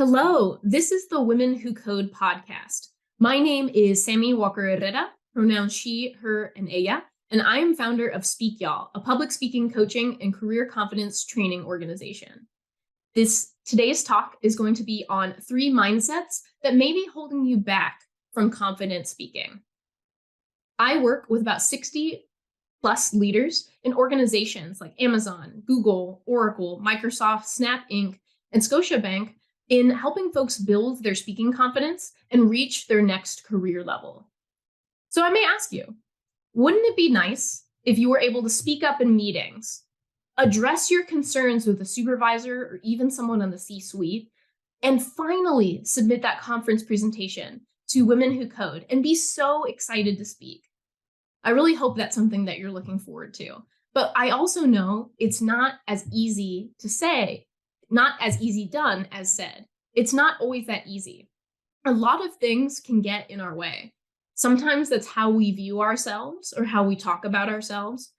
Hello, this is the Women Who Code podcast. My name is Sammie Walker Herrera, pronouns she, her, and ella, and I am founder of Speak Y'all, a public speaking, coaching, and career confidence training organization. Today's talk is going to be on 3 mindsets that may be holding you back from confident speaking. I work with about 60 plus leaders in organizations like Amazon, Google, Oracle, Microsoft, Snap Inc., and Scotiabank in helping folks build their speaking confidence and reach their next career level. So I may ask you, wouldn't it be nice if you were able to speak up in meetings, address your concerns with a supervisor or even someone on the C-suite, and finally submit that conference presentation to Women Who Code and be so excited to speak? I really hope that's something that you're looking forward to. But I also know it's not as easy to say, not as easy done as said. It's not always that easy. A lot of things can get in our way. Sometimes that's how we view ourselves or how we talk about ourselves,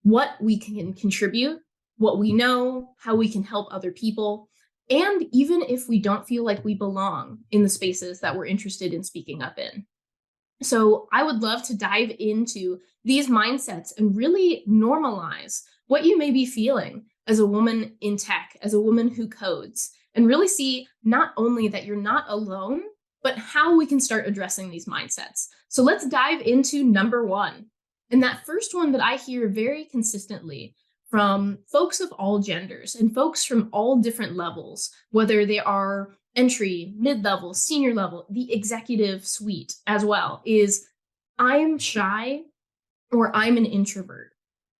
what we can contribute, what we know, how we can help other people, and even if we don't feel like we belong in the spaces that we're interested in speaking up in. So I would love to dive into these mindsets and really normalize what you may be feeling as a woman in tech, as a woman who codes, and really see not only that you're not alone, but how we can start addressing these mindsets. So let's dive into number 1. And that first one that I hear very consistently from folks of all genders and folks from all different levels, whether they are entry, mid-level, senior level, the executive suite as well, is I'm shy or I'm an introvert,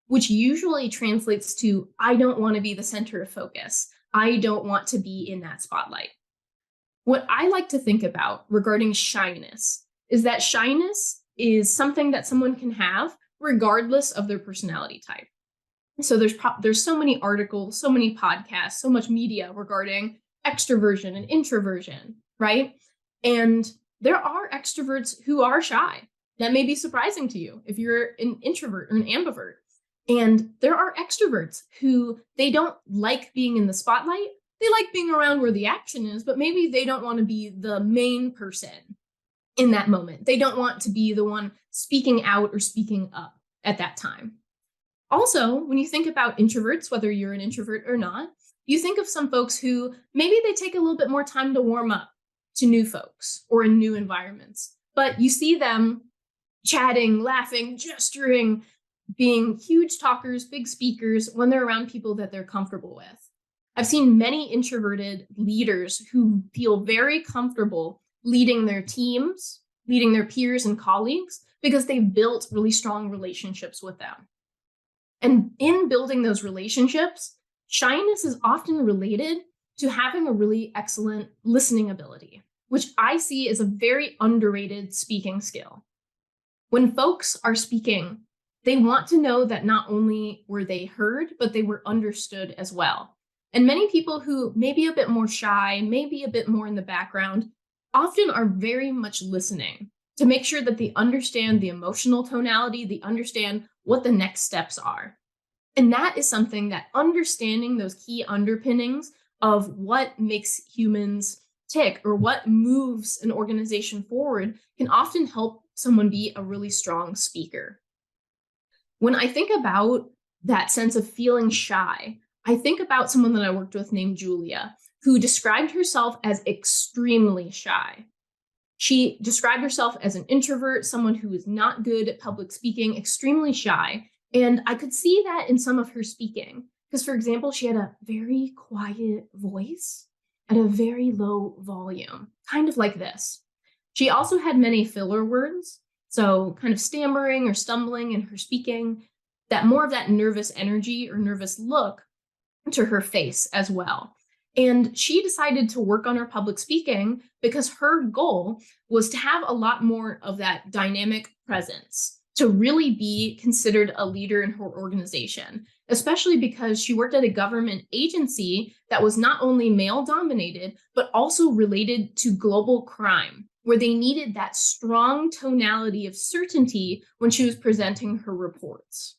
which usually translates to I don't want to be the center of focus. I don't want to be in that spotlight. What I like to think about regarding shyness is that shyness is something that someone can have regardless of their personality type. So there's so many articles, so many podcasts, so much media regarding extroversion and introversion, right? And there are extroverts who are shy. That may be surprising to you if you're an introvert or an ambivert. And there are extroverts who they don't like being in the spotlight. They like being around where the action is, but maybe they don't want to be the main person in that moment. They don't want to be the one speaking out or speaking up at that time. Also, when you think about introverts, whether you're an introvert or not, you think of some folks who maybe they take a little bit more time to warm up to new folks or in new environments, but you see them chatting, laughing, gesturing, being huge talkers, big speakers when they're around people that they're comfortable with. I've seen many introverted leaders who feel very comfortable leading their teams, leading their peers and colleagues because they've built really strong relationships with them. And in building those relationships, shyness is often related to having a really excellent listening ability, which I see as a very underrated speaking skill. When folks are speaking, they want to know that not only were they heard, but they were understood as well. And many people who may be a bit more shy, maybe a bit more in the background, often are very much listening to make sure that they understand the emotional tonality, they understand what the next steps are. And that is something that understanding those key underpinnings of what makes humans tick or what moves an organization forward can often help someone be a really strong speaker. When I think about that sense of feeling shy, I think about someone that I worked with named Julia, who described herself as extremely shy. She described herself as an introvert, someone who is not good at public speaking, extremely shy. And I could see that in some of her speaking. Because, for example, she had a very quiet voice at a very low volume, kind of like this. She also had many filler words, so kind of stammering or stumbling in her speaking, that more of that nervous energy or nervous look to her face as well. And she decided to work on her public speaking because her goal was to have a lot more of that dynamic presence, to really be considered a leader in her organization, especially because she worked at a government agency that was not only male dominated, but also related to global crime, where they needed that strong tonality of certainty when she was presenting her reports.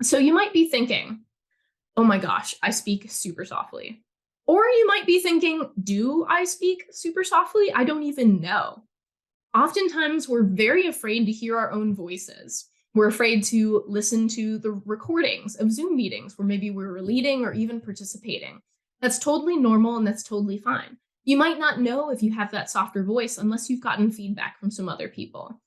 So you might be thinking, oh my gosh, I speak super softly. Or you might be thinking, do I speak super softly? I don't even know. Oftentimes, we're very afraid to hear our own voices. We're afraid to listen to the recordings of Zoom meetings where maybe we're leading or even participating. That's totally normal and that's totally fine. You might not know if you have that softer voice unless you've gotten feedback from some other people.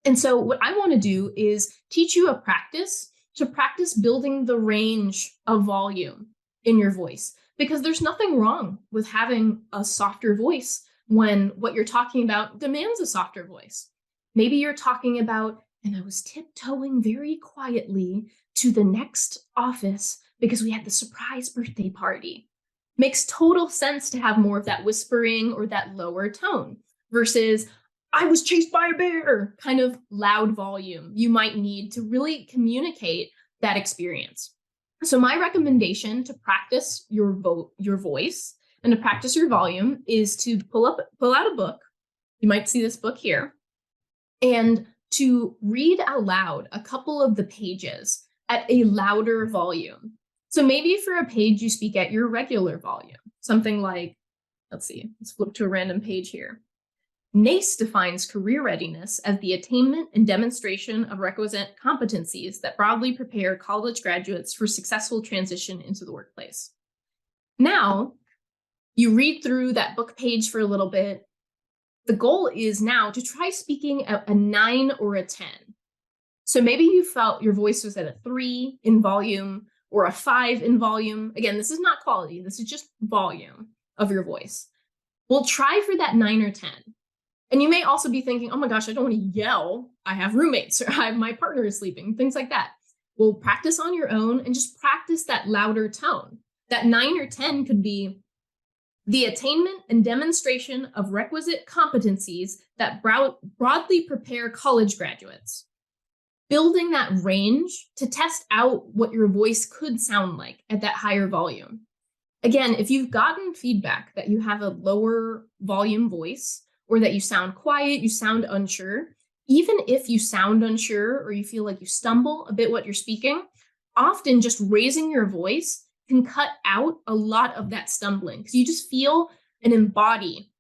And so, what I want to do is teach you a practice to practice building the range of volume in your voice, because there's nothing wrong with having a softer voice when what you're talking about demands a softer voice. Maybe you're talking about, and I was tiptoeing very quietly to the next office because we had the surprise birthday party. Makes total sense to have more of that whispering or that lower tone versus I was chased by a bear kind of loud volume you might need to really communicate that experience. So my recommendation to practice your voice and to practice your volume is to pull out a book. You might see this book here, and to read out loud a couple of the pages at a louder volume. So maybe for a page you speak at your regular volume, something like, let's flip to a random page here. NACE defines career readiness as the attainment and demonstration of requisite competencies that broadly prepare college graduates for successful transition into the workplace. Now, you read through that book page for a little bit. The goal is now to try speaking at a 9 or a 10. So maybe you felt your voice was at a 3 in volume or a 5 in volume. Again, this is not quality. This is just volume of your voice. We'll try for that 9 or 10. And you may also be thinking, oh my gosh, I don't want to yell. I have roommates or my partner is sleeping, things like that. Well, practice on your own and just practice that louder tone. That 9 or 10 could be the attainment and demonstration of requisite competencies that broadly prepare college graduates. Building that range to test out what your voice could sound like at that higher volume. Again, if you've gotten feedback that you have a lower volume voice, or that you sound quiet, you sound unsure, even if you sound unsure or you feel like you stumble a bit what you're speaking, often just raising your voice can cut out a lot of that stumbling because you just feel and embody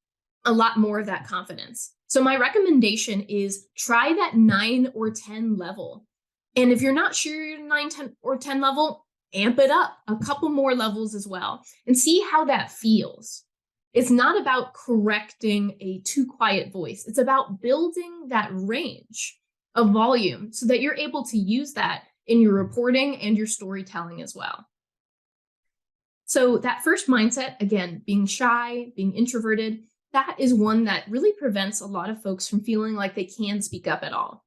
a lot more of that confidence. So my recommendation is try that 9 or 10 level. And if you're not sure you're 9, 10, or 10 level, amp it up a couple more levels as well and see how that feels. It's not about correcting a too quiet voice. It's about building that range of volume so that you're able to use that in your reporting and your storytelling as well. So that first mindset, again, being shy, being introverted, that is one that really prevents a lot of folks from feeling like they can speak up at all.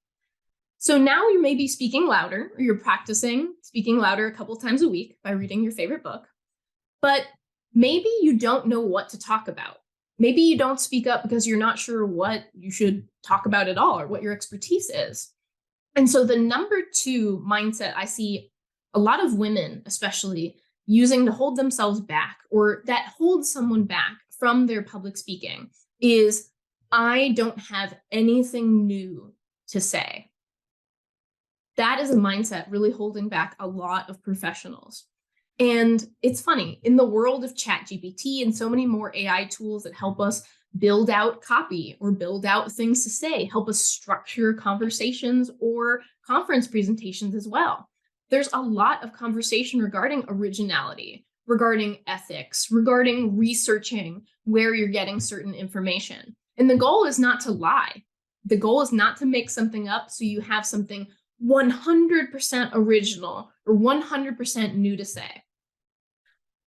So now you may be speaking louder, or you're practicing speaking louder a couple times a week by reading your favorite book, but maybe you don't know what to talk about. Maybe you don't speak up because you're not sure what you should talk about at all or what your expertise is. And so the number 2 mindset I see a lot of women, especially, using to hold themselves back or that holds someone back from their public speaking is, I don't have anything new to say. That is a mindset really holding back a lot of professionals. And it's funny, in the world of ChatGPT and so many more AI tools that help us build out copy or build out things to say, help us structure conversations or conference presentations as well. There's a lot of conversation regarding originality, regarding ethics, regarding researching where you're getting certain information. And the goal is not to lie. The goal is not to make something up so you have something 100% original or 100% new to say.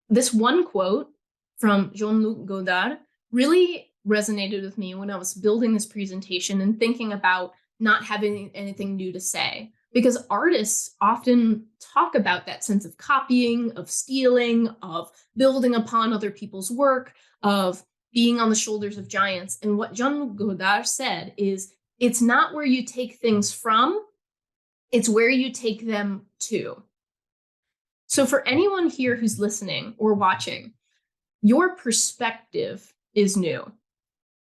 This one quote from Jean-Luc Godard really resonated with me when I was building this presentation and thinking about not having anything new to say, because artists often talk about that sense of copying, of stealing, of building upon other people's work, of being on the shoulders of giants. And what Jean-Luc Godard said is, it's not where you take things from, it's where you take them to. So for anyone here who's listening or watching, your perspective is new.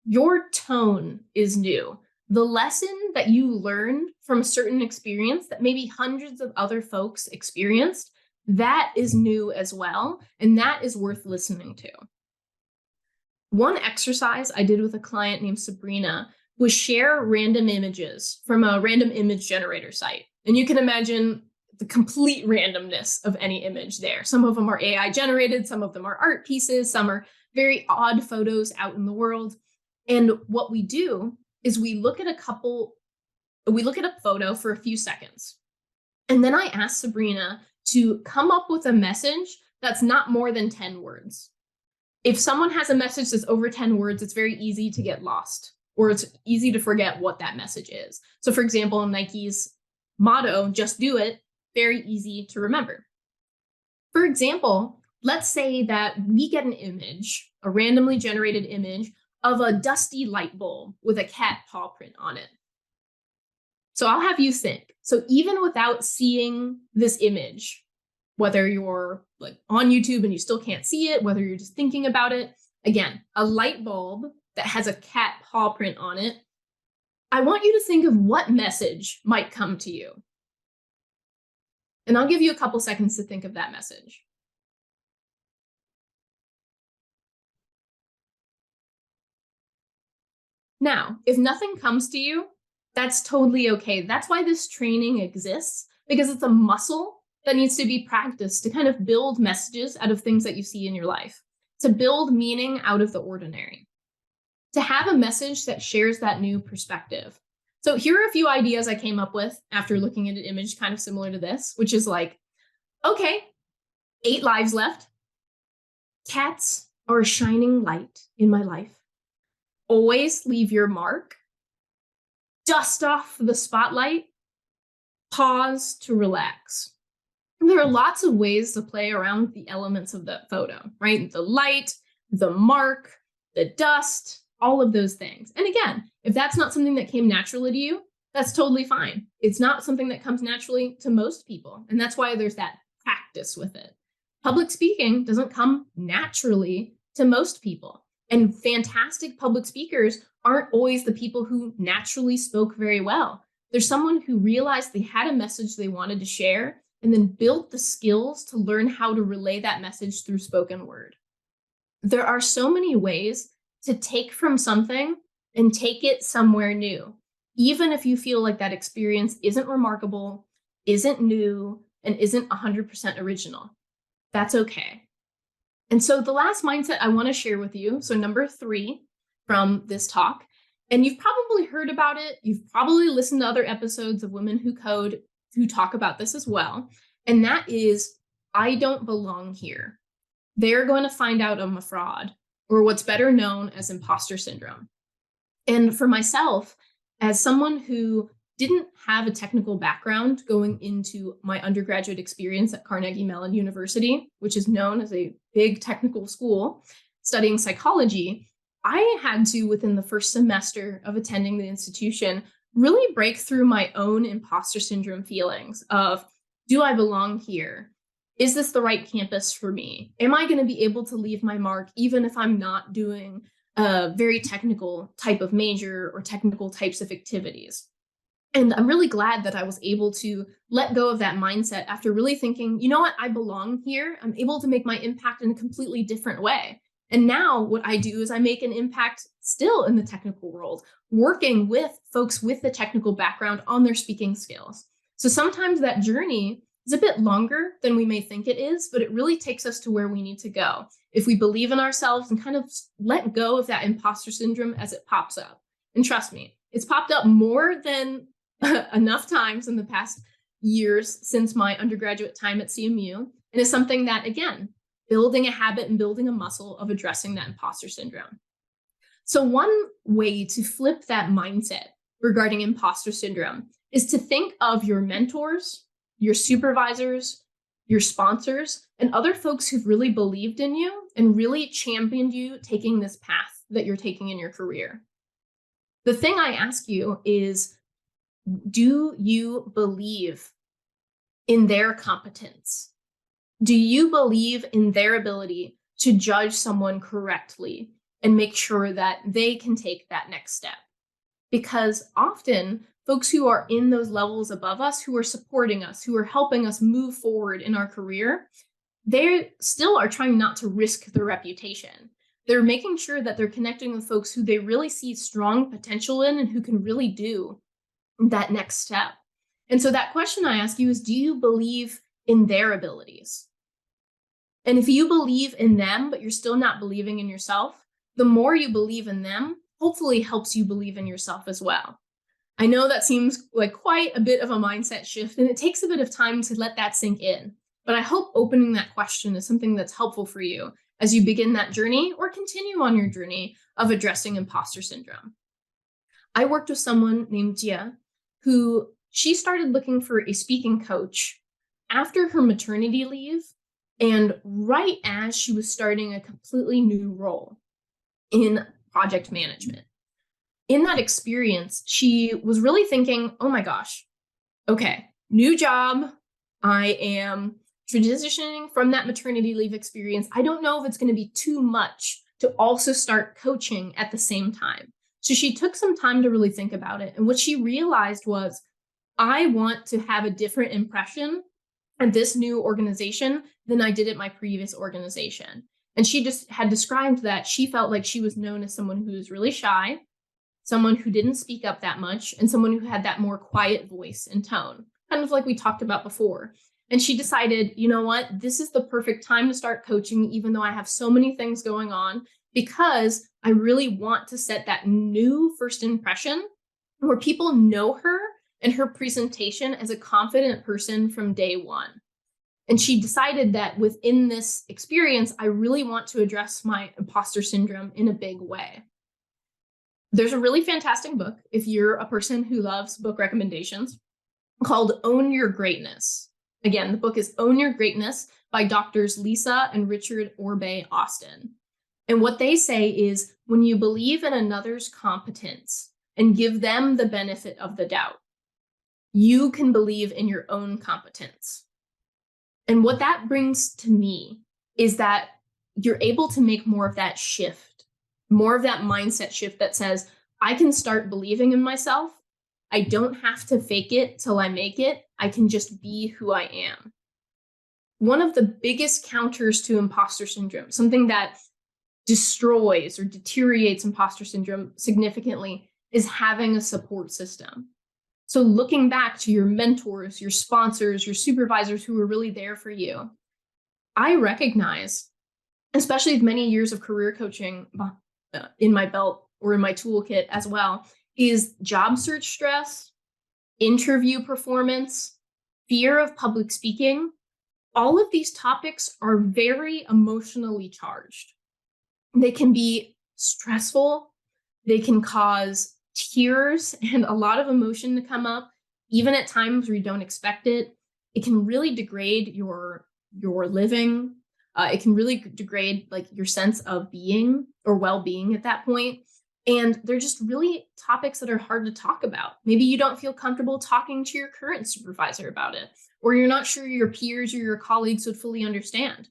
Your tone is new. The lesson that you learned from a certain experience that maybe hundreds of other folks experienced, That is new as well, and that is worth listening to. One exercise I did with a client named Sabrina was share random images from a random image generator site. And you can imagine the complete randomness of any image there. Some of them are AI generated, some of them are art pieces, some are very odd photos out in the world. And what we do is we look at a photo for a few seconds. And then I asked Sabrina to come up with a message that's not more than 10 words. If someone has a message that's over 10 words, it's very easy to get lost, or it's easy to forget what that message is. So for example, Nike's motto, just do it, very easy to remember. For example, let's say that we get an image, a randomly generated image of a dusty light bulb with a cat paw print on it. So I'll have you think. So even without seeing this image, whether you're like on YouTube and you still can't see it, whether you're just thinking about it, again, a light bulb that has a cat paw print on it, I want you to think of what message might come to you. And I'll give you a couple seconds to think of that message. Now, if nothing comes to you, that's totally okay. That's why this training exists, because it's a muscle that needs to be practiced to kind of build messages out of things that you see in your life, to build meaning out of the ordinary, to have a message that shares that new perspective. So here are a few ideas I came up with after looking at an image kind of similar to this, which is like, okay, 8 lives left. Cats are a shining light in my life. Always leave your mark. Dust off the spotlight. Pause to relax. And there are lots of ways to play around with the elements of that photo, right? The light, the mark, the dust, all of those things. And again, if that's not something that came naturally to you, that's totally fine. It's not something that comes naturally to most people. And that's why there's that practice with it. Public speaking doesn't come naturally to most people. And fantastic public speakers aren't always the people who naturally spoke very well. There's someone who realized they had a message they wanted to share and then built the skills to learn how to relay that message through spoken word. There are so many ways to take from something and take it somewhere new, even if you feel like that experience isn't remarkable, isn't new, and isn't 100% original. That's okay. And so the last mindset I want to share with you, so number 3 from this talk, and you've probably heard about it, you've probably listened to other episodes of Women Who Code who talk about this as well, and that is, I don't belong here. They're going to find out I'm a fraud, or what's better known as imposter syndrome. And for myself, as someone who didn't have a technical background going into my undergraduate experience at Carnegie Mellon University, which is known as a big technical school, studying psychology, I had to, within the first semester of attending the institution, really break through my own imposter syndrome feelings of, do I belong here? Is this the right campus for me? Am I going to be able to leave my mark even if I'm not doing a very technical type of major or technical types of activities? And I'm really glad that I was able to let go of that mindset after really thinking, you know what, I belong here. I'm able to make my impact in a completely different way. And now what I do is I make an impact still in the technical world, working with folks with the technical background on their speaking skills. So sometimes that journey is a bit longer than we may think it is, but it really takes us to where we need to go if we believe in ourselves and kind of let go of that imposter syndrome as it pops up. And trust me, it's popped up more than enough times in the past years since my undergraduate time at CMU, and is something that, again, building a habit and building a muscle of addressing that imposter syndrome. So one way to flip that mindset regarding imposter syndrome is to think of your mentors, your supervisors, your sponsors, and other folks who've really believed in you and really championed you taking this path that you're taking in your career. The thing I ask you is, do you believe in their competence? Do you believe in their ability to judge someone correctly and make sure that they can take that next step? Because often folks who are in those levels above us, who are supporting us, who are helping us move forward in our career, they still are trying not to risk their reputation. They're making sure that they're connecting with folks who they really see strong potential in and who can really do that next step. And so that question I ask you is, do you believe in their abilities? And if you believe in them, but you're still not believing in yourself, the more you believe in them, hopefully helps you believe in yourself as well. I know that seems like quite a bit of a mindset shift, and it takes a bit of time to let that sink in. But I hope opening that question is something that's helpful for you as you begin that journey or continue on your journey of addressing imposter syndrome. I worked with someone named Jia, who she started looking for a speaking coach after her maternity leave and right as she was starting a completely new role in project management. In that experience, she was really thinking, oh my gosh, okay, new job. I am transitioning from that maternity leave experience. I don't know if it's going to be too much to also start coaching at the same time. So she took some time to really think about it. And what she realized was, I want to have a different impression at this new organization than I did at my previous organization. And she just had described that she felt like she was known as someone who was really shy, someone who didn't speak up that much, and someone who had that more quiet voice and tone, kind of like we talked about before. And she decided, you know what, this is the perfect time to start coaching, even though I have so many things going on, because I really want to set that new first impression where people know her and her presentation as a confident person from day one. And she decided that within this experience, I really want to address my imposter syndrome in a big way. There's a really fantastic book, if you're a person who loves book recommendations, called Own Your Greatness. Again, the book is Own Your Greatness by doctors Lisa and Richard Orbe Austin. And what they say is, when you believe in another's competence and give them the benefit of the doubt, you can believe in your own competence. And what that brings to me is that you're able to make more of that shift, more of that mindset shift that says, I can start believing in myself. I don't have to fake it till I make it. I can just be who I am. One of the biggest counters to imposter syndrome, something that destroys or deteriorates imposter syndrome significantly, is having a support system. So looking back to your mentors, your sponsors, your supervisors who were really there for you, I recognize, especially with many years of career coaching in my belt or in my toolkit as well, is job search stress, interview performance, fear of public speaking. All of these topics are very emotionally charged. They can be stressful. They can cause tears and a lot of emotion to come up, even at times where you don't expect it. It can really degrade your living. It can really degrade like your sense of being or well-being at that point. And they're just really topics that are hard to talk about. Maybe you don't feel comfortable talking to your current supervisor about it, or you're not sure your peers or your colleagues would fully understand.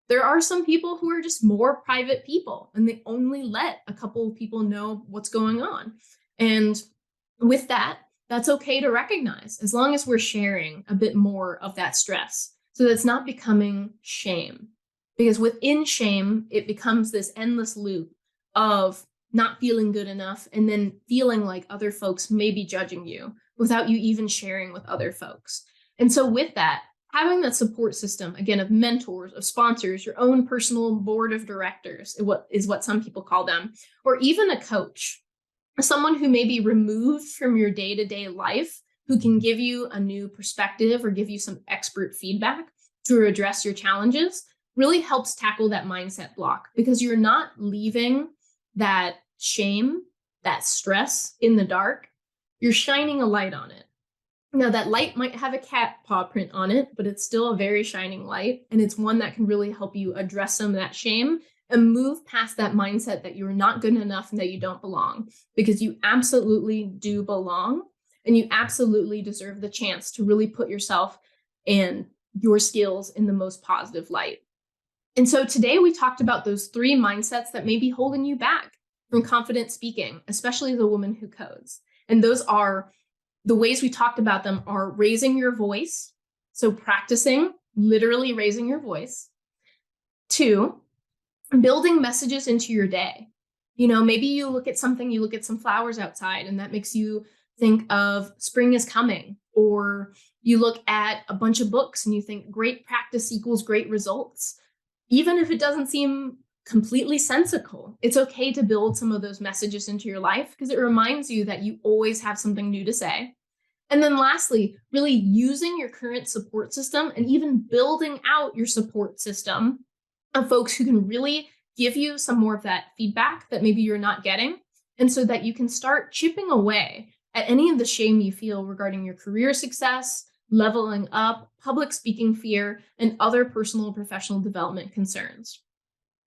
There are some people who are just more private people and they only let a couple of people know what's going on. And with that, that's okay to recognize as long as we're sharing a bit more of that stress so that it's not becoming shame. Because within shame, it becomes this endless loop of not feeling good enough and then feeling like other folks may be judging you without you even sharing with other folks. And so with that, having that support system, again, of mentors, of sponsors, your own personal board of directors, is what some people call them, or even a coach, someone who may be removed from your day-to-day life, who can give you a new perspective or give you some expert feedback to address your challenges, really helps tackle that mindset block, because you're not leaving that shame, that stress in the dark. You're shining a light on it. Now, that light might have a cat paw print on it, but it's still a very shining light. And it's one that can really help you address some of that shame and move past that mindset that you're not good enough and that you don't belong, because you absolutely do belong and you absolutely deserve the chance to really put yourself and your skills in the most positive light. And so today we talked about those 3 mindsets that may be holding you back from confident speaking, especially the woman who codes. And those are The ways we talked about them are raising your voice. So practicing, literally raising your voice. 2, building messages into your day. Maybe you look at some flowers outside, and that makes you think of spring is coming. Or you look at a bunch of books and you think great practice equals great results. Even if it doesn't seem completely sensical, it's okay to build some of those messages into your life because it reminds you that you always have something new to say. And then lastly, really using your current support system and even building out your support system of folks who can really give you some more of that feedback that maybe you're not getting. And so that you can start chipping away at any of the shame you feel regarding your career success, leveling up, public speaking fear, and other personal and professional development concerns.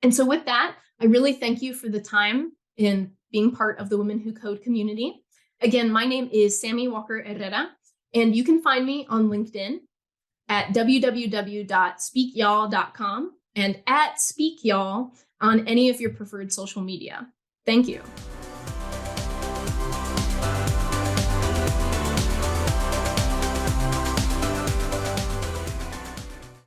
And so with that, I really thank you for the time in being part of the Women Who Code community. Again, my name is Sammie Walker Herrera, and you can find me on LinkedIn at www.speakyall.com and at speakyall on any of your preferred social media. Thank you.